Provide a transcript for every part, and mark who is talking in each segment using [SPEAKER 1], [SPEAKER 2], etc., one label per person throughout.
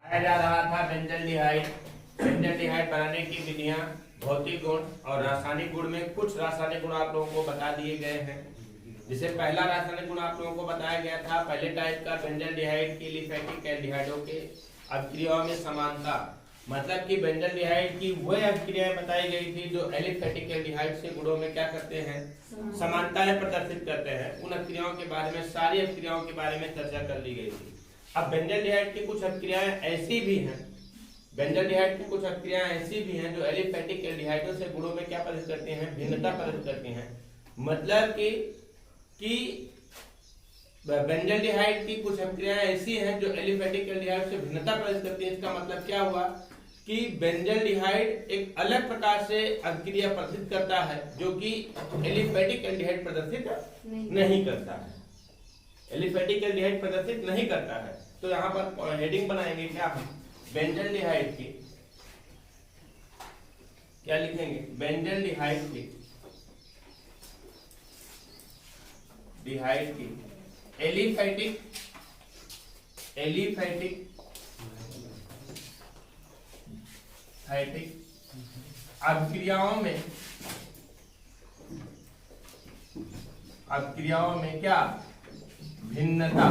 [SPEAKER 1] जा रहा था बेंजल्डिहाइड। बेंजल्डिहाइड बनाने की विधियां, भौतिक गुण और रासायनिक गुण में कुछ रासायनिक गुण आप लोगों को बता दिए गए हैं। जिसे पहला रासायनिक गुण आप लोगों को बताया गया था, पहले टाइप का बेंजल्डिहाइड की एलिफैटिक एल्डिहाइडों के अभिक्रियाओं में समानता, मतलब कि बेंजल्डिहाइड की वह अभिक्रियाएं बताई गई थी जो एलिफैटिक एल्डिहाइड से गुणों में क्या करते हैं, समानताएं प्रदर्शित करते हैं। उन अभिक्रियाओं के बारे में, सारी अभिक्रियाओं के बारे में चर्चा कर ली गई थी। अब बेंजल्डिहाइड की कुछ अभिक्रियाएं ऐसी भी हैं, बेंजल्डिहाइड की कुछ अभिक्रियाएं ऐसी भी हैं जो एलिफैटिक एल्डिहाइडों से गुणों में क्या प्रदर्शित करती हैं, भिन्नता प्रदर्शित करती हैं। मतलब कि बेंजल्डिहाइड की कुछ अभिक्रियाएं ऐसी हैं जो एलिफैटिक एल्डिहाइड से भिन्नता प्रदर्शित करती हैं। इसका मतलब क्या हुआ कि बेंजल्डिहाइड एक अलग प्रकार से अभिक्रिया प्रदर्शित करता है जो कि एलिफैटिक एल्डिहाइड प्रदर्शित नहीं करता है, एलिफैटिक एल्डिहाइड प्रदर्शित नहीं करता है। तो यहाँ पर हेडिंग बनाएंगे क्या, हम बेंजल्डिहाइड की क्या लिखेंगे, बेंजल्डिहाइड की एलिफैटिक अभिक्रियाओं में क्या भिन्नता,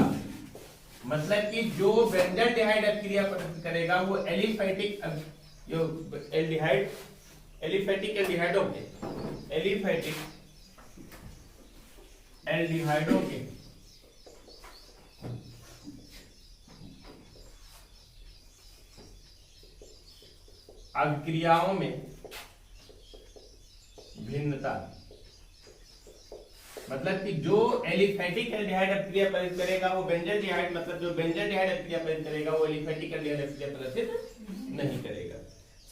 [SPEAKER 1] मतलब कि जो बेंजल्डिहाइड अभिक्रिया प्रदर्शित करेगा वो एलिफैटिक एल्डिहाइडों के अभिक्रियाओं में भिन्नता, मतलब कि जो एलिफैटिक एल्डिहाइड अभिक्रिया प्रदर्शित करेगा वो बेंजल्डिहाइड, मतलब जो बेंजल्डिहाइड अभिक्रिया प्रदर्शित करेगा वो एलिफैटिक एल्डिहाइड अभिक्रिया प्रदर्शित नहीं करेगा।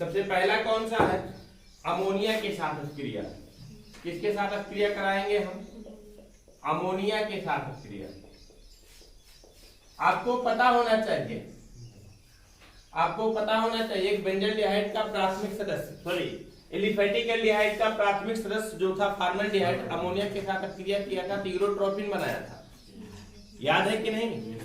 [SPEAKER 1] सबसे पहला कौन सा है, अमोनिया के साथ अभिक्रिया। किसके साथ अभिक्रिया कराएंगे हम, अमोनिया के साथ अभिक्रिया। आपको पता होना चाहिए एक बेंजल्डिहाइड का प्राथमिक सदस्य, एलिफैटिक एल्डिहाइड का प्राथमिक सदस्य जो था फॉर्मल्डिहाइड, अमोनिया के साथ अभिक्रिया किया था तो यूरोट्रोपिन बनाया था, याद है कि नहीं।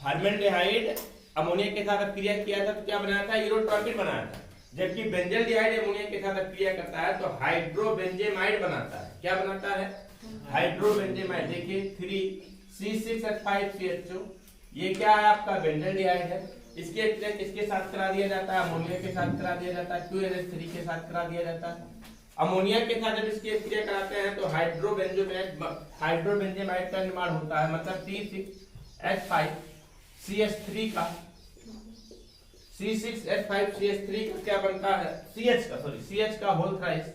[SPEAKER 1] फॉर्मल्डिहाइड अमोनिया के साथ अभिक्रिया किया था तो क्या बनाया था, यूरोट्रोपिन बनाया था। जबकि बेंजल्डिहाइड अमोनिया के साथ अभिक्रिया करता है तो हाइड्रोबेंजेमाइड बनाता है। क्या बनाता है, हाइड्रोबेंजेमाइड। देखिए 3C6H5CH2, ये क्या है, आपका बेंजल्डिहाइड है। इसके अतिरिक्त किसके साथ करा दिया जाता है, अमोनिया के साथ करा दिया जाता है, 2NH3 के साथ करा दिया जाता है। अमोनिया के साथ जब इसकी अभिक्रिया कराते हैं तो हाइड्रोबेंजेमाइड का निर्माण होता है, मतलब C6H5CH3 का क्या बनता है, CH का होल थ्राइस,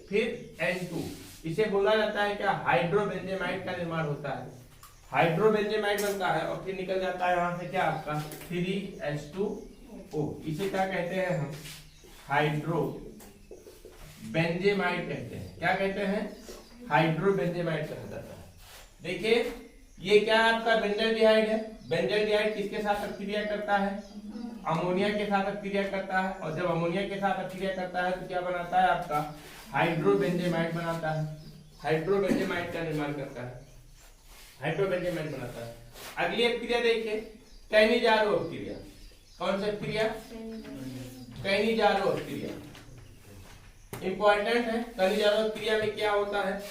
[SPEAKER 1] फिर N2, इसे बोला जाता है क्या, हाइड्रोबेंजेमाइड का निर्माण होता है। हाइड्रोबेंजेमाइड बनता है और फिर निकल जाता है यहां से क्या, आपका 3H2O। इसे क्या कहते हैं हम, हाइड्रोबेंजेमाइड कहते हैं। क्या कहते हैं, हाइड्रोबेंजेमाइड कहा जाता है। देखिए ये क्या आपका बेंजल्डिहाइड है। बेंजल्डिहाइड किसके साथ अभिक्रिया करता है, अमोनिया के साथ अभिक्रिया करता है। और जब अमोनिया के साथ अभिक्रिया करता है तो क्या बनाता है, आपका हाइड्रोबेंजेमाइड बनाता है, हाइड्रोबेंजेमाइड का निर्माण करता है, हाइड्रोबेंजेमाइड बनाता है। अगली अभिक्रिया देखिए, कैनिजारो अभिक्रिया। कौन सी अभिक्रिया, कैनिजारो अभिक्रिया इंपॉर्टेंट है। कैनिजारो अभिक्रिया में क्या होता है,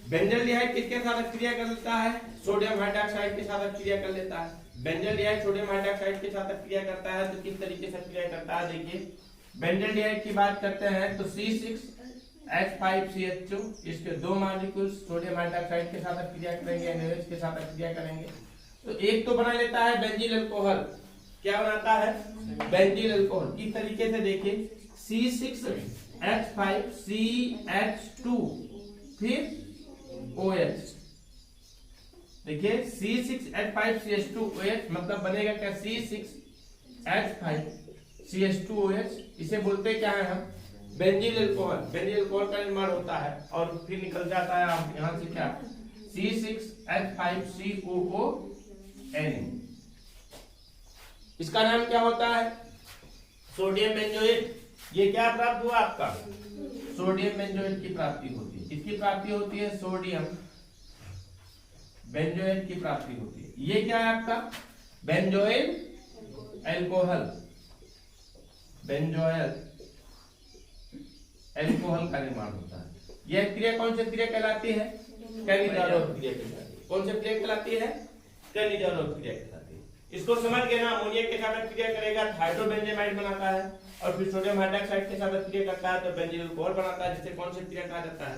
[SPEAKER 1] बेंजल्डिहाइड किसके साथ अभिक्रिया कर लेता है, सोडियम हाइड्रॉक्साइड के साथ अभिक्रिया कर लेता है। बेंजल्डिहाइड सोडियम हाइड्रॉक्साइड के साथ अभिक्रिया करता है तो किस तरीके से अभिक्रिया करता है, देखिए बेंजल्डिहाइड की बात करते हैं तो C6H5CH2, इसके दो मॉलिक्यूल्स सोडियम हाइड्रॉक्साइड के साथ अभिक्रिया करेंगे, NaOH के साथ अभिक्रिया करेंगे तो एक तो बना लेता है बेंजील अल्कोहल। क्या बनाता है, बेंजील अल्कोहल। किस तरीके से देखिए, C6H5CH2 फिर OH। देखिए C6H5CH2OH मतलब बनेगा क्या, C6H5CH2OH। इसे बोलते क्या है हम, बेंजील अल्कोहल। बेंजील अल्कोहल का निर्माण होता है और फिर निकल जाता है आप यहां से क्या, C6H5COON। इसका नाम क्या होता है, सोडियम बेंजोएट। ये क्या प्राप्त हुआ आपका, सोडियम बेंजोएट की प्राप्ति होती है। किसकी प्राप्ति होती है, सोडियम बेंजोएट की प्राप्ति होती है। ये क्या है आपका बेंजोइल एल्कोहल, बेंजोइल एल्कोहल का निर्माण होता है। यह क्रिया कौन सी क्रिया कहलाती है? कैनिजारोप क्रिया कहलाती है। कौन सी क्रिया कहलाती है? कैनिजारोप क्रिया कहलाती है। इसको समझ के ना, अमोनिया के साथ क्रिया करेगा तो हाइड्रोबेंजेमाइड बनाता है, और फिर सोडियम हाइड्रोक्साइड के साथ क्रिया करता है तो बेंजील अल्कोहल बनाता है, जिसे कौन सी क्रिया कहा जाता है?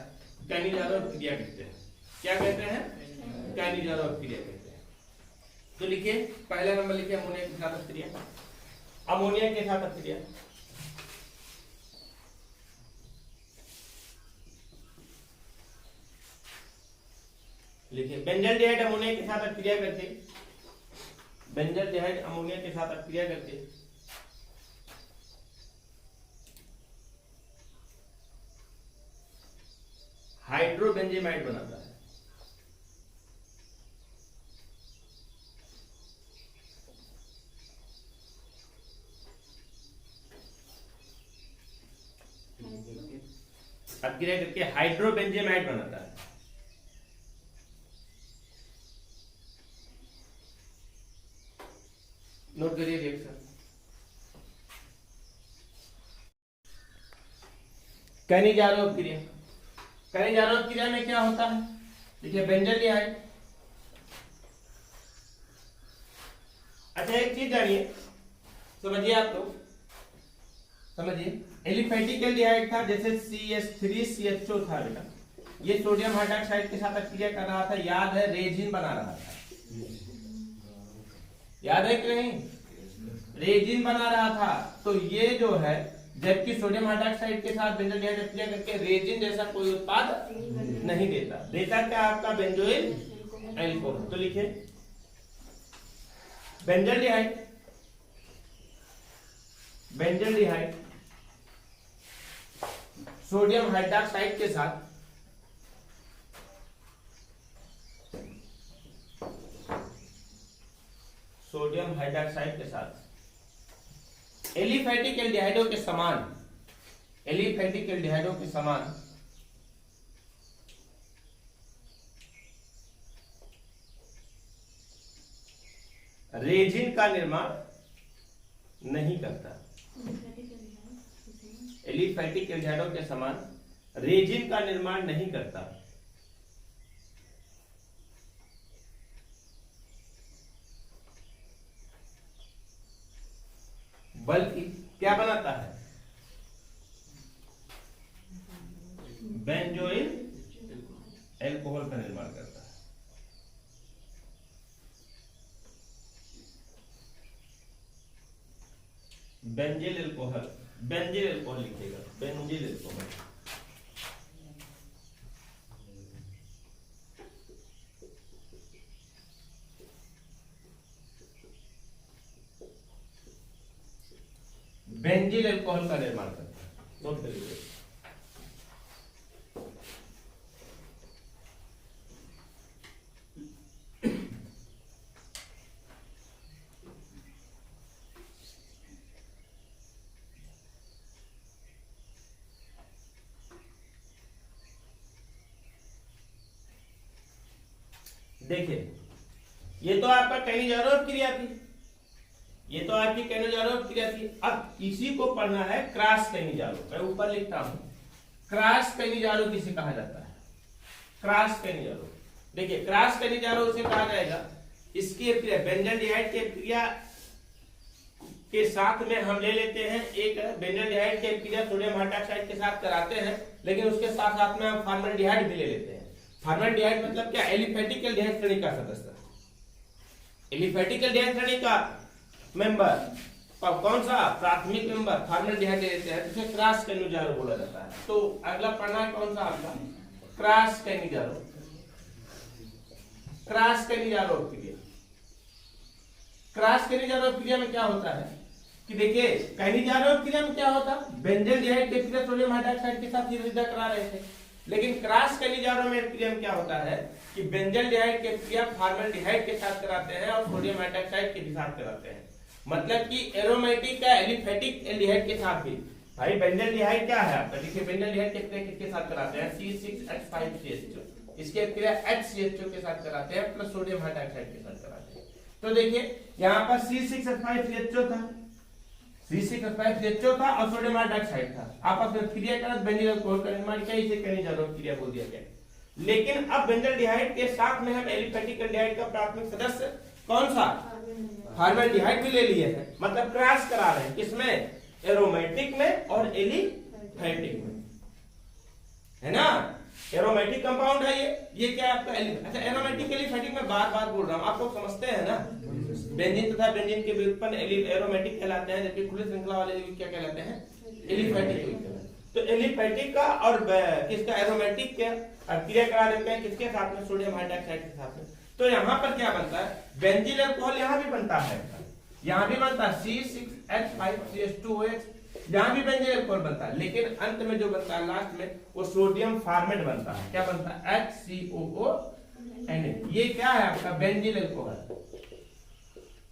[SPEAKER 1] कैनिजारोप क्रिया कहते हैं। क्या कहते हैं? कैनिजारोप क्रिया कहते हैं। तो लिखिए, पहला नंबर लिखिए अमोनिया के साथ क्रिया। अमोनिया के साथ क्रिया, लिखिए बेंजल्डिहाइड अमोनिया के साथ क्रिया करके, बेंजल्डिहाइड अमोनिया के साथ क्रिया करके हाइड्रोबेंजेमाइड बनाता है। क्रिया करके हाइड्रोबेंजेमाइड बनाता है। नोट करिए रिएक्शन। कैनिजारोप क्रिया, कैनिजारोप क्रिया में क्या होता है? देखिए बेंजल्डिहाइड। अच्छा एक चीज जानिए, समझिए आप लोग, समझिए एलिफेटिक एल्डिहाइड था, जैसे CH3CHO था बेटा, ये सोडियम हाइड्रोक्साइड के साथ क्रिया कर रहा था, याद है? रेजिन बना रहा था, याद है कि नहीं? रेजिन बना रहा था। तो ये जो है, जबकि सोडियम हाइड्रोक्साइड के साथ बेंजोइल क्रिया करके रेजिन जैसा कोई उत्पाद नहीं देता। देता क्या? आपका बेंजोइल एल्कोहल। तो लिखिए बेंजल्डिहाइड, बेंजल्डिहाइड सोडियम हाइड्रोक्साइड के साथ सोडियम हाइड्रोक्साइड के साथ एलिफेटिक एल्डिहाइडों के समान, एलिफेटिक एल्डिहाइडों के समान रेजिन का निर्माण नहीं करता। एलिफेटिक एल्डिहाइडों के समान रेजिन का निर्माण नहीं करता, बल्कि क्या बनाता है? बेंजोइल एल्कोहल का निर्माण करता है। बेंजील एल्कोहल, बेंजील एल्कोहल लिखिएगा, बेंजील एल्कोहल। बेंजील एल्कोहल का निर्माण करता है। नोट करिए, देखिए ये तो आपका कैनिजारोप क्रिया थी, ये तो आपकी कैनिजारोप क्रिया थी। अब इसी को पढ़ना है क्रॉस कैनिजारोप। मैं ऊपर लिखता हूं, क्रॉस कैनिजारोप किसे कहा जाता है? क्रॉस कैनिजारोप। देखिए क्रॉस कैनिजारोप से कहा जाएगा, इसकी क्रिया बेंजल्डिहाइड के क्रिया के साथ में हम ले लेते हैं, एक बेंजल्डिहाइड के क्रिया सोडियम हाइड्रोक्साइड के साथ कराते हैं, लेकिन उसके साथ साथ में हम फॉर्मल्डिहाइड भी ले लेते हैं। फॉर्मल्डिहाइड मतलब क्या? एलिफेटिक एल्डिहाइड श्रेणी का सदस्य, एलिफेटिक एल्डिहाइड श्रेणी का मेंबर। कौन सा? प्राथमिक मेंबर फॉर्मल्डिहाइड ले लेते हैं, जिसे क्रॉस कैनिजारोप बोला जाता है। तो अगला पढ़ना है कौन सा आपका? क्रॉस कैनिजारोप। क्रॉस कैनिजारोप क्रिया, क्रॉस कैनिजारोप क्रिया में क्या होता है कि देखिए कैनिजारोप क्रिया में क्या होता, बेंजल्डिहाइड के क्रिया सोडियम हाइड्रोक्साइड के साथ सीधा करा रहे थे, लेकिन क्रॉस कैनिजारोप में क्रिया में क्या होता है कि बेंजल्डिहाइड के क्रिया फॉर्मल्डिहाइड के साथ कराते हैं और सोडियम हाइड्रोक्साइड के साथ कराते हैं। मतलब कि एरोमेटिक का एलिफेटिक एल्डिहाइड के साथ भी। भाई बेंजल्डिहाइड क्या है आपका? देखिए बेंजल्डिहाइड के क्रिया किसके साथ कराते हैं? C6H5CH2, इसके क्रिया HCHO के साथ कराते हैं, प्लस सोडियम हाइड्रोक्साइड के साथ कराते हैं। तो देखिए यहाँ पर C6H5CHO था, C6H5CHO था और सोडियम हाइड्रोक्साइड था, आपस में क्रिया कर बेंजीन अल्कोहल का निर्माण किया, इसे करने जरूरत क्रिया बोल दिया गया। लेकिन अब बेंजल्डिहाइड के साथ में हम एलिफेटिक एल्डिहाइड का प्राथमिक सदस्य कौन सा फॉर्मेल्डिहाइड भी ले लिए हैं, मतलब क्रॉस करा रहे हैं, किसमें, एरोमेटिक में और एलिफेटिक में, है ना। एरोमेटिक कंपाउंड है ये क्या आपका अच्छा एरोमेटिक एलिफेटिक में बार बार बोल रहा हूं, आप लोग समझते हैं ना। बेंजीन तथा बेंजीन के व्युत्पन्न एरोमेटिक कहलाते हैं, जबकि खुले श्रृंखला वाले क्या कहलाते हैं, एलिफेटिक। तो एलिफेटिक का और किसका एरोमेटिक के क्रिया करा देते हैं, किसके साथ में, सोडियम हाइड्रोक्साइड के साथ में। तो यहाँ पर क्या बनता है, बेंजीन अल्कोहल यहाँ भी बनता है, यहाँ भी बनता है C6H5CH2OH, यहाँ भी बेंजीन अल्कोहल बनता है, लेकिन अंत में जो बनता है लास्ट में वो सोडियम फॉर्मेट बनता है, क्या बनता है, HCOONA। ये क्या है आपका बेंजीन अल्कोहल,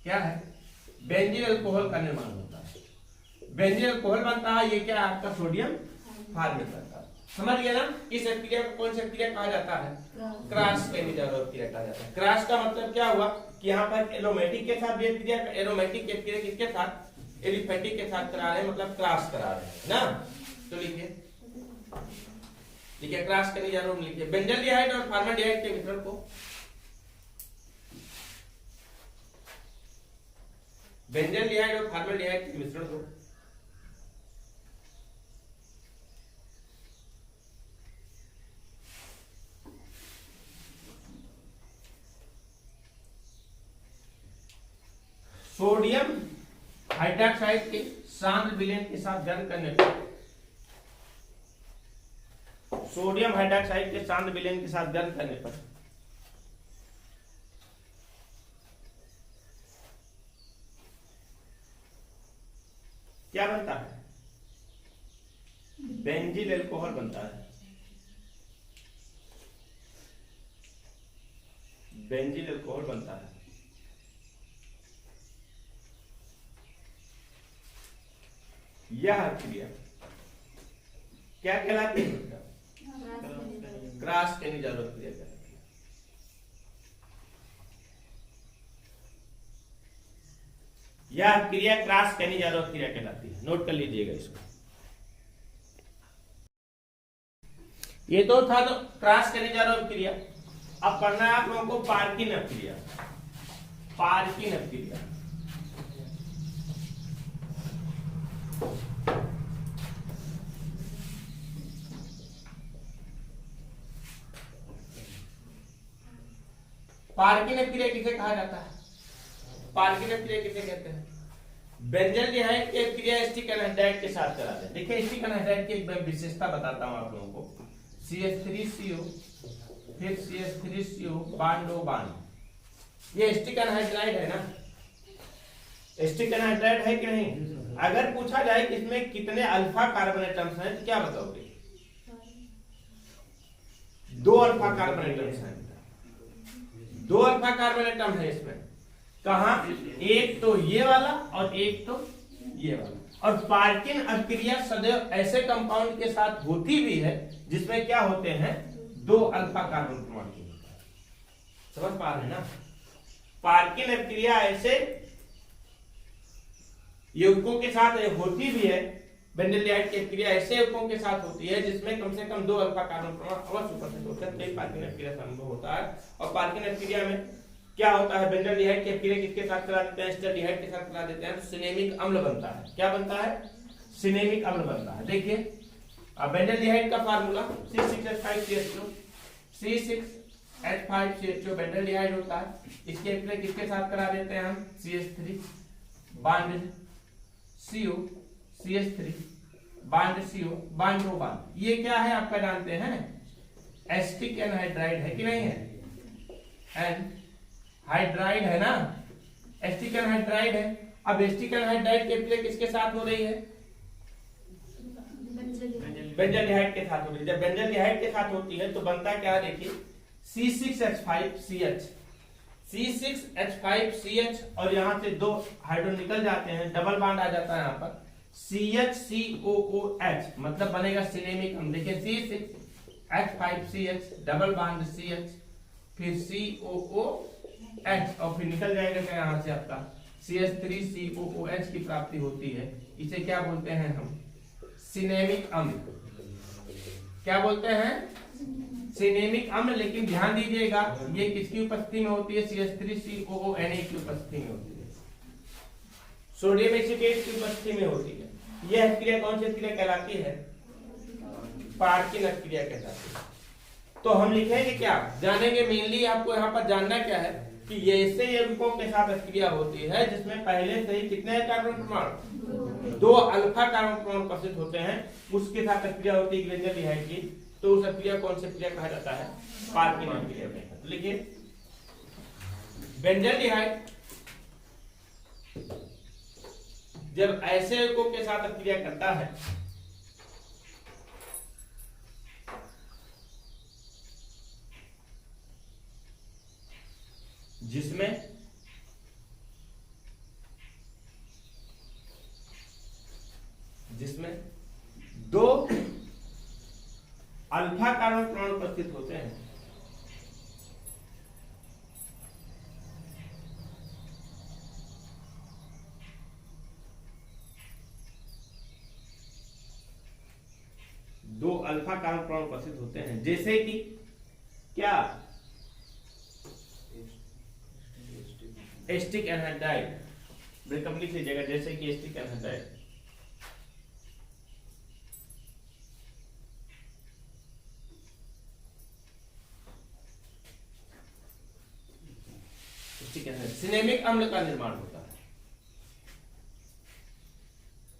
[SPEAKER 1] क्या है, बेंजीन अल्कोहल का निर्माण होता है, बेंजीन अल्कोहल बनता है, ये क्या है आपका सोडियम फॉर्मेट बनता है। समझ गया ना। इस क्रिया को कौन सा क्रिया कहा जाता है, क्रॉस कैनिजारोव क्रिया कहा जाता है। क्रॉस का मतलब क्या हुआ कि यहाँ पर एरोमेटिक के साथ भी क्रिया, एरोमेटिक के क्रिया किसके साथ, एलिफेटिक के साथ करा रहे हैं, मतलब क्रॉस करा रहे हैं ना। तो लिखिए क्रॉस कैनिजारोव लिखिए, बेंजल्डिहाइड और फॉर्मेल्डिहाइड के मिश्रण को, बेंजल्डिहाइड और फॉर्मेल्डिहाइड के मिश्रण को सोडियम हाइड्रोक्साइड के सांद्र विलयन के साथ गर्म करने पर, सोडियम हाइड्रोक्साइड के सांद्र विलयन के साथ गर्म करने पर क्या बनता है, बेंजीन अल्कोहल बनता है, बेंजीन अल्कोहल बनता है। यह क्रिया क्या कहलाती है, क्रॉस कैनिजारोव क्रिया कहलाती है। यह क्रिया क्रॉस कैनिजारोव क्रिया कहलाती है, नोट कर लीजिएगा इसको। ये तो था तो क्रॉस कैनिजारोव क्रिया। अब पढ़ना है आप लोगों को पार्किन क्रिया, पार्किन क्रिया। पार्किन क्रिया किसे कहा जाता है, पार्किन क्रिया किसे कहते हैं, बेंजल्डिहाइड की क्रिया एसिटिक एनहाइड्राइड के साथ कराते हैं। देखिए एसिटिक एनहाइड्राइड की एक विशेषता बताता हूं आप लोगों को, CH3CO फिर CH3CO बांडो बांड, ये एसिटिक एनहाइड्राइड है ना, एसिटिक एनहाइड्राइड है कि नहीं। अगर पूछा जाए कि इसमें कितने अल्फा कार्बन एटम्स हैं तो क्या बताओगे, 2 अल्फा कार्बन एटम्स हैं, 2 अल्फा कार्बन एटम है इसमें। कहा, एक तो ये वाला और एक तो ये वाला। और पार्किन अभिक्रिया सदैव ऐसे कंपाउंड के साथ होती भी है जिसमें क्या होते हैं, 2 अल्फा कार्बन परमाणु होता है। समझ पा रहे हैं ना। पार्किन अभिक्रिया ऐसे यौगिकों के साथ होती भी है, बेंजल्डिहाइड की क्रिया ऐसे यौगिकों के साथ होती है जिसमें कम से कम 2 अल्फा कार्बन परमाणु अवश्य उपस्थित होते हैं, तो पार्किन अभिक्रिया संभव होता है। और पार्किन अभिक्रिया में क्या होता है, बेंजल्डिहाइड की क्रिया किसके साथ करा देते हैं, एस्टरडिहाइड के साथ करा देते हैं, तो सिनेमिक अम्ल बनता है। क्या बनता है, सिनेमिक अम्ल बनता है। देखिए अब बेंजल्डिहाइड का फार्मूला C6H5CHO, C6H5CHO बेंजल्डिहाइड होता है। इसके क्रिया किसके साथ करा देते हैं हम, CH3 bond CO, CH3 bond CO बांडो बांड। ये क्या है आपका जानते हैं, एसिटिक एनहाइड्राइड है कि नहीं है, एनहाइड्राइड है ना, एसिटिक एनहाइड्राइड है। अब एसिटिक एनहाइड्राइड की क्रिया किसके साथ हो रही है, बेंजल्डिहाइड के साथ हो रही है। जब बेंजल्डिहाइड के साथ होती है तो बनता क्या है, देखिए C6H5CH, C6H5CH और यहां से 2 हाइड्रोजन निकल जाते हैं, डबल बॉन्ड आ जाता है यहाँ पर CH-COOH, मतलब बनेगा सिनेमिक अम्ल। देखिए C6H5CH डबल बॉन्ड CH फिर COOH H और फिर निकल जाएगा क्या यहाँ से आपका CH3COOH की प्राप्ति होती है। इसे क्या बोलते हैं हम? सिनेमिक अम्ल। क्या बोलते हैं? सिनेमिक अम्ल। लेकिन ध्यान दीजिएगा ये किसकी उपस्थिति में होती है? CH3COONA की उपस्थिति में होती है, सोडियम एसीटेट की उपस्थिति में होती है। यह क्रिया कौन सी क्रिया कहलाती है? पार्किन क्रिया कहलाती है। तो हम लिखेंगे क्या, जानेंगे मेनली आपको यहाँ पर जानना क्या है कि ऐसे यौगिकों के साथ क्रिया होती है जिसमें पहले से ही कितने कार्बन परमाणु? 2 अल्फा कार्बन परमाणु उपस्थित होते हैं, उसके साथ क्रिया होती है बेंजल्डिहाइड की। तो उस क्रिया कौन सी क्रिया कहा जाता है? पार्किन क्रिया कहलाती है। तो लिखिए बेंजल्डिहाइड जब ऐसे यौगिकों के साथ क्रिया करता है जिसमें 2 अल्फा कार्बन परमाणु उपस्थित होते हैं, दो अल्फा कार्बन परमाणु उपस्थित होते हैं, जैसे कि क्या? Asterisk anhydride. ब्रेकअप लिख लीजिएगा, जैसे कि एस्टिक एनहाइड्राइड। सिनेमिक अम्ल का निर्माण होता है,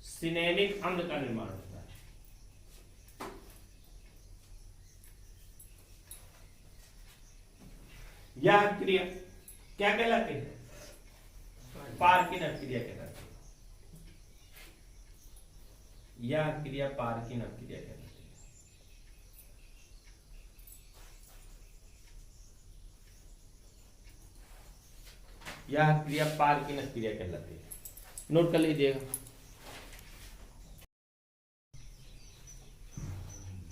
[SPEAKER 1] सिनेमिक अम्ल का निर्माण होता है। यह क्रिया क्या कहलाती है? पार्किन क्रिया कहलाती है। यह क्रिया पार्किन क्रिया कहलाती है। यह क्रिया पार्किन क्रिया कहलाती है। नोट कर लीजिएगा।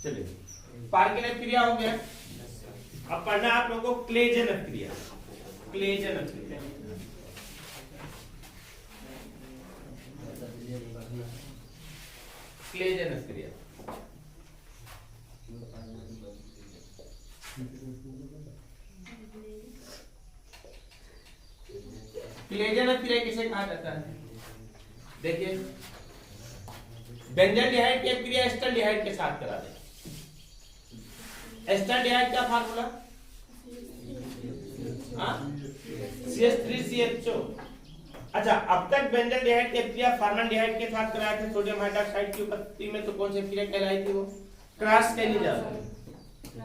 [SPEAKER 1] चलिए, पार्किन क्रिया हो गया। अब पढ़ना आप लोगों को क्लेजन क्रिया। क्लेजन क्रिया, क्लेजन क्रिया। क्लेजन क्रिया किसे कहा जाता है? देखिए, बेंजल्डिहाइड की क्रिया एस्टल्डिहाइड के साथ करा दें। एस्टल्डिहाइड का फार्मूला CH3CHO। अच्छा, अब तक बेंजल्डिहाइड की क्रिया फॉर्मल्डिहाइड के साथ कराए थे सोडियम हाइड्रॉक्साइड की उपस्थिति में। तो कौन सी क्रिया कहलाई थी? वो क्रॉस कैनिजारोल।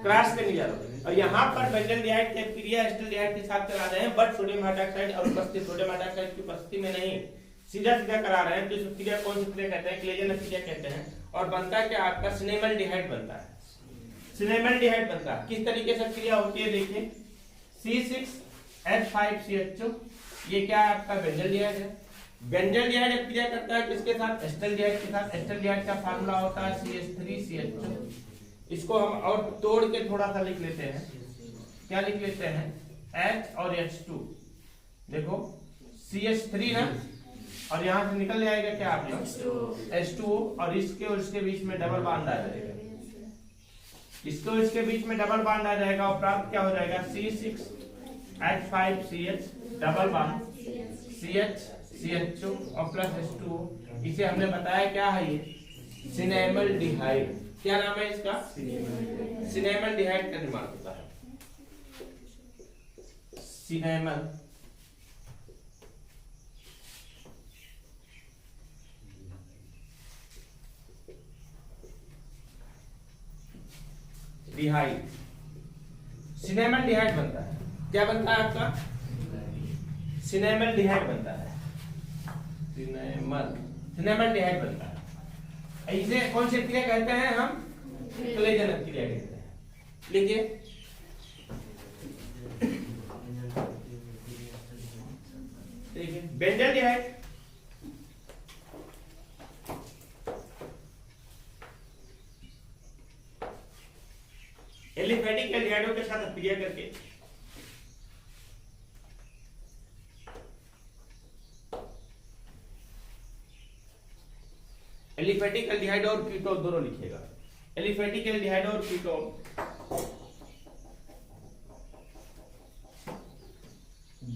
[SPEAKER 1] क्रॉस कैनिजारोल। और यहाँ पर बेंजल्डिहाइड की क्रिया एस्टल्डिहाइड के साथ करा रहे हैं, बट सोडियम हाइड्रॉक्साइड और उपस्थित सोडियम हाइड्रॉक्साइड की उपस्थिति में नहीं, सीधा सीधा करा रहे हैं। तो इस क्रिया कौन सी क्रिया कहते हैं? क्लेजन क्रिया कहते हैं। और बनता है क्या? आपका सिनेमल्डिहाइड बनता है। सिनेमल्डिहाइड बनता है। किस तरीके से क्रिया होती है? देखिए, C6H5CHO, ये क्या है? आपका बेंजल्डिहाइड है। बेंजल्डिहाइड क्रिया करता है किसके साथ? एस्टल्डिहाइड के साथ। एस्टल्डिहाइड का फार्मूला होता है CH3CHO। इसको हम और तोड़ के थोड़ा सा लिख लेते हैं। क्या लिख लेते हैं? H और H2। देखो, CH3 ना, और यहां से निकल जाएगा क्या? आपका H2O, और इसके बीच में डबल बॉन्ड आ जाएगा। इसको इसके बीच में डबल बॉन्ड आ जाएगा और प्राप्त क्या हो जाएगा? C6H5CH डबल बॉन्ड CH और प्लस H2O। इसे हमने बताया क्या है? ये सिनेमल्डिहाइड। क्या नाम है इसका? सिनेमल्डिहाइड का निर्माण होता है। सिनेमल डिहाइड, सिनेमल्डिहाइड बनता है। क्या बनता है आपका? सिनेमल्डिहाइड बनता है। सिनेमल्डिहाइड बनता है। इसे कौन सी क्रिया कहते हैं हम? क्लेजन क्रिया कहते हैं। लिखिए, देखिए, बेंजल्डिहाइड एलिफेटिक एल्डिहाइडों के साथ क्रिया करके एलिफेटिक एल्डिहाइड और कीटोन दोनों लिखिएगा। एलिफेटिक एल्डिहाइड और कीटोन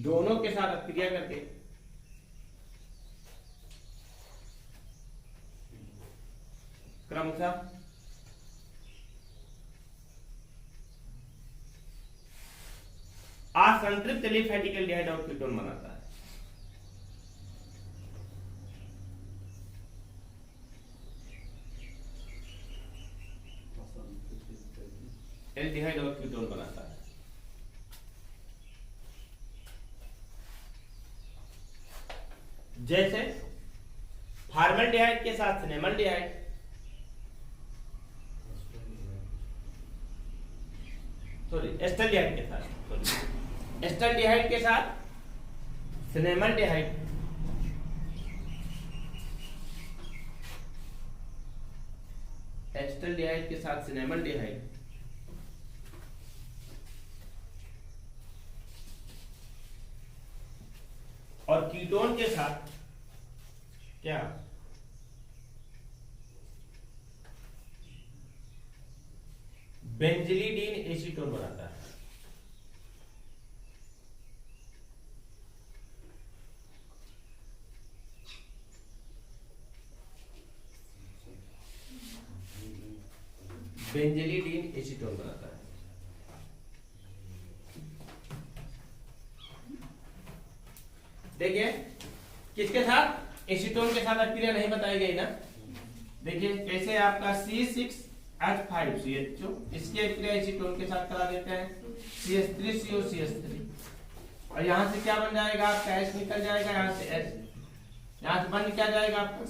[SPEAKER 1] दोनों के साथ क्रिया करके क्रमशः असंतृप्त एलिफेटिक एल्डिहाइड और कीटोन बनाता है। एल्डिहाइड और कीटोन बनाता है। जैसे फॉर्मल्डिहाइड के साथ सिनेमल्डिहाइड, सॉरी एस्टल्डिहाइड के साथ, एस्टल्डिहाइड के साथ सिनेमल्डिहाइड, एस्टल्डिहाइड के साथ सिनेमल्डिहाइड और कीटोन के साथ क्या बेंजिलीडीन एसीटोन बनाता है। बेंजिलीडीन एसीटोन बनाता है। देखिए किसके साथ? एसीटोन के साथ क्रिया नहीं बताई गई ना। देखिए कैसे आपका C6H5CHO इसकी क्रिया एसीटोन के साथ करा देते हैं, CH3COCH3 और यहां से क्या बन जाएगा आपका H निकल जाएगा, यहां से H, यहां से बन क्या जाएगा आपका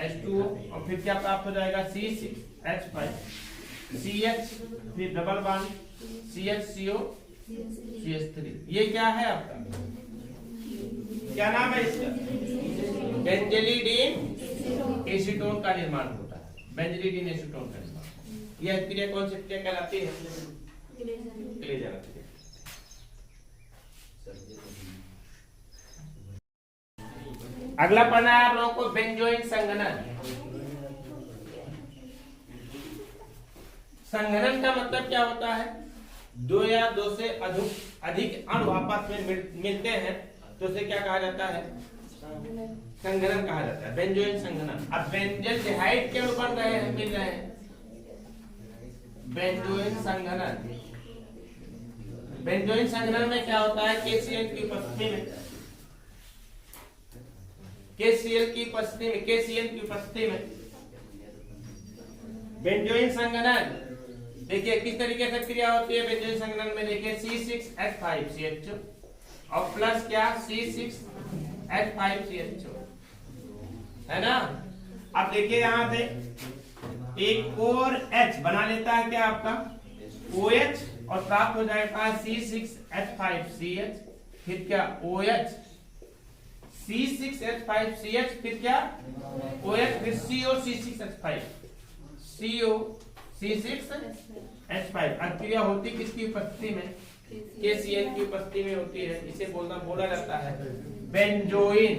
[SPEAKER 1] H2O और फिर क्या प्राप्त हो जाएगा C6H5CH फिर डबल बॉन्ड CHCOCH3। ये क्या है आपका, क्या नाम है इसका? बेंजिलीडीन एसीटोन का निर्माण होता है। बेंजिलीडीन एसीटोन का निर्माण, यह क्रिया कौन सी क्रिया कहलाती है? क्लेजर क्रिया। अगला पढ़ना है आप लोगों को बेंजोइन संघनन। संघनन का मतलब क्या होता है? दो या दो से अधिक अणु आपस में मिलते हैं तो उसे क्या कहा जाता है? संघनन कहा जाता है, बेंजोइन संघनन। अब बेंजल्डिहाइड के अणु बन रहे हैं, मिल रहे हैं, बेंजोइन संघनन। बेंजोइन संघनन में क्या होता है? KCl की उपस्थिति में, KCl की उपस्थिति में बेंजोइन संघनन। देखिए किस तरीके से क्रिया होती है बेंजोइन संघनन में। देखिए C6H5CHO और प्लस क्या C6H5CHO है ना। अब देखिए यहां से एक और H बना लेता है क्या आपका OH और प्राप्त हो जाएगा C6H5CH फिर क्या OH, C6H5CH फिर क्या OH फिर CO C6H5 अब क्रिया होती किसकी उपस्थिति में? KCl की उपस्थिति में होती है। इसे बोला जाता है बेंजोइन।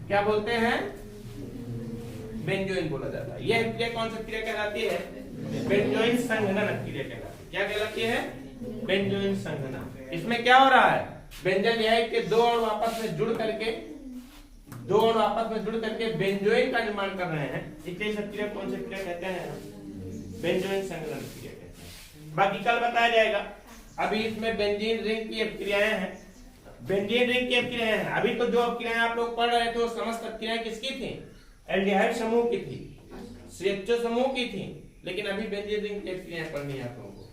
[SPEAKER 1] क्या बोलते हैं? बेंजोइन बोला जाता है। यह क्रिया कौन सी क्रिया कहलाती है? बेंजोइन संघनन क्रिया कहलाती है। क्या कहलाती है? बेंजोइन संघनन। इसमें क्या हो रहा है? बेंजल्डिहाइड के दो अणु आपस में जुड़ करके बेंजोइन का निर्माण कर रहे हैं। इसे सब क्रिया कौन सी क्रिया कहते हैं? बेंजोइन संघनन क्रिया कहते हैं। बाकी कल बताया जाएगा। अभी इसमें बेंजीन रिंग की क्रियाएं हैं, अभी तो जो क्रियाएं आप लोग पढ़ रहे थे वो समस्त क्रियाएं किसकी थी? एल्डिहाइड समूह की थी, CHO समूह की थी। लेकिन अभी बेंजीन रिंग की क्रियाएं पढ़नी है आप लोगों को।